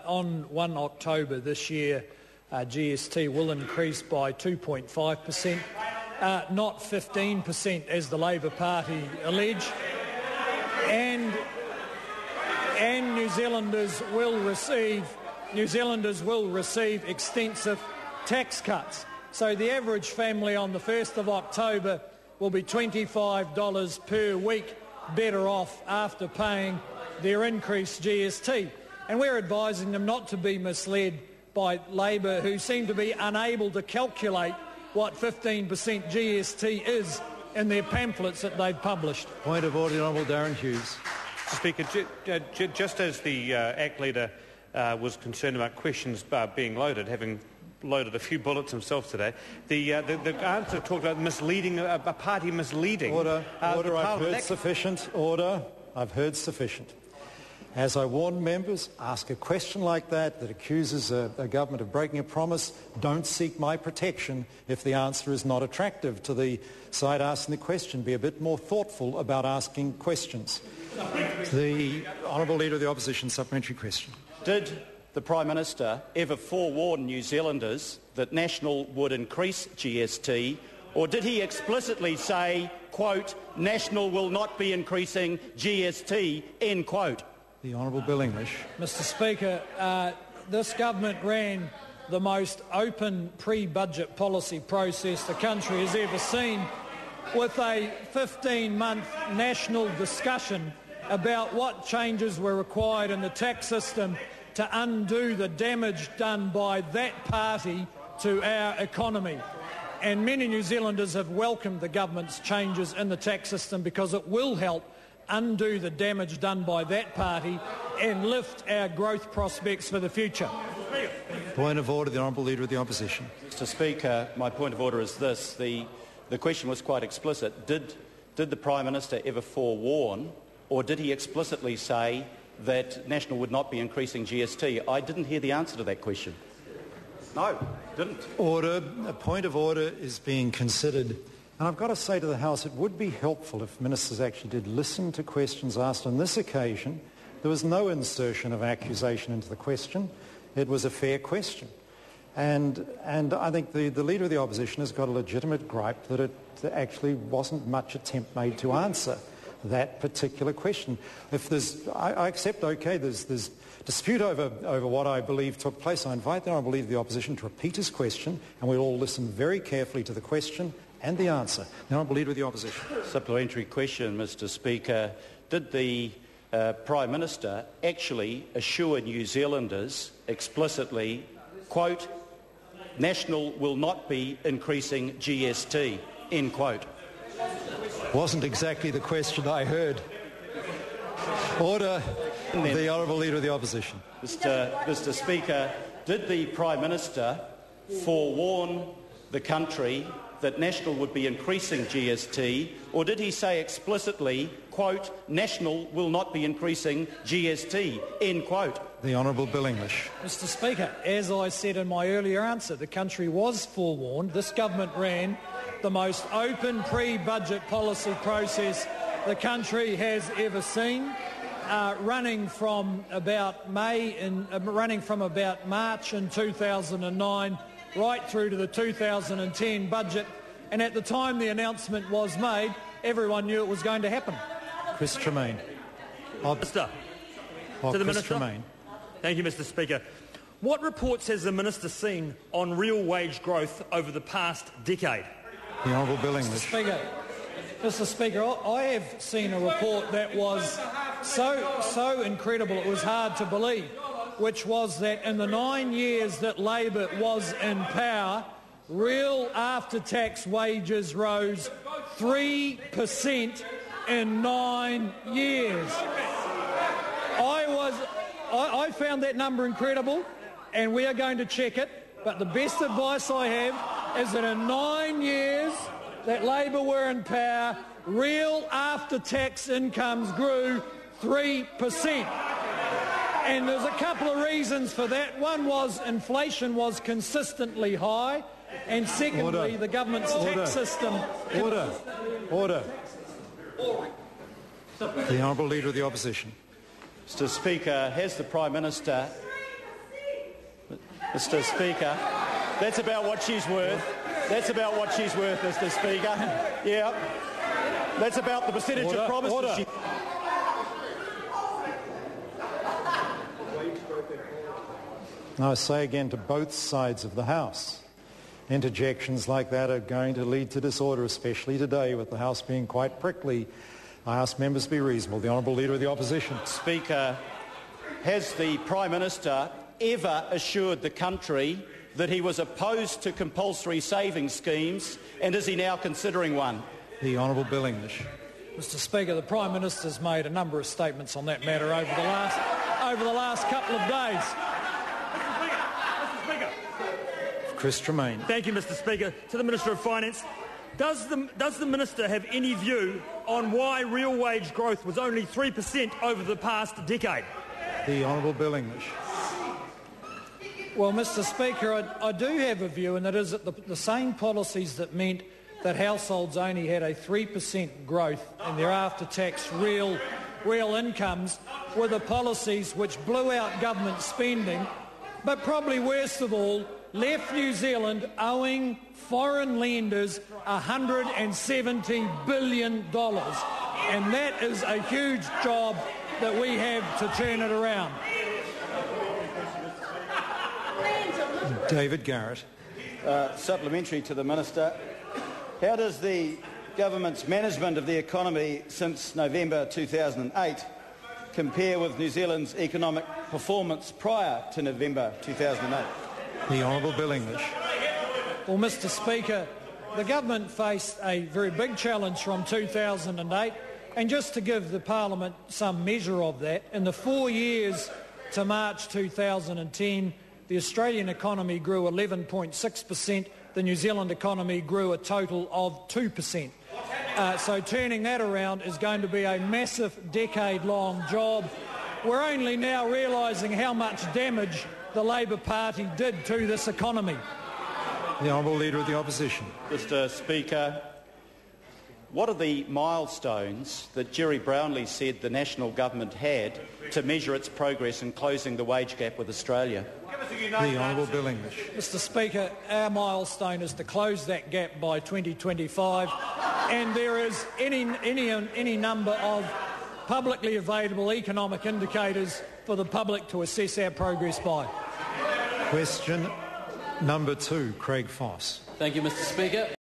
On 1 October this year, GST will increase by 2.5%, not 15% as the Labor Party allege, and New Zealanders will receive extensive tax cuts. So the average family on the 1st of October will be $25 per week better off after paying their increased GST. And we're advising them not to be misled by Labor, who seem to be unable to calculate what 15% GST is in their pamphlets that they've published. Point of order, Honourable Darren Hughes. Speaker, just as the ACT leader was concerned about questions being loaded, having loaded a few bullets himself today, the answer talked about misleading, a party misleading. Order. I've heard sufficient. Order. I've heard sufficient. As I warned members, ask a question like that accuses a government of breaking a promise. Don't seek my protection if the answer is not attractive to the side asking the question. Be a bit more thoughtful about asking questions. The Honourable Leader of the Opposition, supplementary question. Did the Prime Minister ever forewarn New Zealanders that National would increase GST, or did he explicitly say, quote, National will not be increasing GST, end quote? The Honourable Bill English. Mr Speaker, this government ran the most open pre-budget policy process the country has ever seen, with a 15-month national discussion about what changes were required in the tax system to undo the damage done by that party to our economy. And many New Zealanders have welcomed the government's changes in the tax system because it will help undo the damage done by that party and lift our growth prospects for the future. Point of order, the Honourable Leader of the Opposition. Mr Speaker, my point of order is this. The question was quite explicit. Did the Prime Minister ever forewarn, or did he explicitly say that National would not be increasing GST? I didn't hear the answer to that question. No, didn't. Order. A point of order is being considered. And I've got to say to the House, it would be helpful if ministers actually did listen to questions asked. On this occasion, there was no insertion of accusation into the question. It was a fair question. And I think the Leader of the Opposition has got a legitimate gripe that it actually wasn't much attempt made to answer that particular question. If there's, I accept, okay, there's dispute over what I believe took place. I invite the Honourable Leader of the Opposition to repeat his question, and we'll all listen very carefully to the question and the answer. The Honourable Leader of the Opposition. Supplementary question, Mr Speaker. Did the Prime Minister actually assure New Zealanders explicitly, quote, National will not be increasing GST, end quote? Wasn't exactly the question I heard. Order. The Honourable Leader of the Opposition. Mr Speaker, did the Prime Minister forewarn the country that National would be increasing GST, or did he say explicitly, quote, National will not be increasing GST, end quote? The Honourable Bill English. Mr Speaker, as I said in my earlier answer, the country was forewarned. This government ran the most open pre-budget policy process the country has ever seen, running from about March in 2009 right through to the 2010 budget, and at the time the announcement was made, everyone knew it was going to happen. Chris Tremaine. Minister. To the Minister. Tremaine. Thank you, Mr Speaker. What reports has the Minister seen on real wage growth over the past decade? The Honourable Bill English. Mr Speaker, I have seen a report that was so incredible it was hard to believe, which was that in the 9 years that Labor was in power, real after-tax wages rose 3% in 9 years. I found that number incredible, and we are going to check it, but the best advice I have is that in 9 years that Labor were in power, real after-tax incomes grew 3%. And there's a couple of reasons for that. One was inflation was consistently high, and secondly, the government's tax system... Order. The Honourable Leader of the Opposition. Mr Speaker, has the Prime Minister Mr. Speaker, that's about what she's worth. That's about what she's worth, Mr. Speaker. Yeah. That's about the percentage of promises she... I say again to both sides of the House, interjections like that are going to lead to disorder, especially today with the House being quite prickly. I ask members to be reasonable. The Honourable Leader of the Opposition. Speaker, has the Prime Minister ever assured the country that he was opposed to compulsory savings schemes, and is he now considering one? The Honourable Bill English. Mr. Speaker, the Prime Minister's made a number of statements on that matter over the last couple of days. Chris Tremaine. Thank you, Mr. Speaker. To the Minister of Finance, does the Minister have any view on why real wage growth was only 3% over the past decade? The Honourable Bill English. Well, Mr. Speaker, I do have a view, and that is that the same policies that meant that households only had a 3% growth in their after-tax real incomes were the policies which blew out government spending, but probably worst of all, left New Zealand owing foreign lenders $170 billion. And that is a huge job that we have to turn it around. David Garrett. Supplementary to the Minister. How does the government's management of the economy since November 2008 compare with New Zealand's economic performance prior to November 2008? The Honourable Bill English. Well, Mr. Speaker, the government faced a very big challenge from 2008, and just to give the Parliament some measure of that, in the 4 years to March 2010, the Australian economy grew 11.6%, the New Zealand economy grew a total of 2%. So turning that around is going to be a massive decade-long job. We're only now realising how much damage the Labor Party did to this economy. The Honourable Leader of the Opposition. Mr. Speaker, what are the milestones that Jerry Brownlee said the national government had to measure its progress in closing the wage gap with Australia? The Honourable Bill English. Mr. Speaker, our milestone is to close that gap by 2025, and there is any number of publicly available economic indicators for the public to assess our progress by. Question number 2, Craig Foss. Thank you, Mr. Speaker.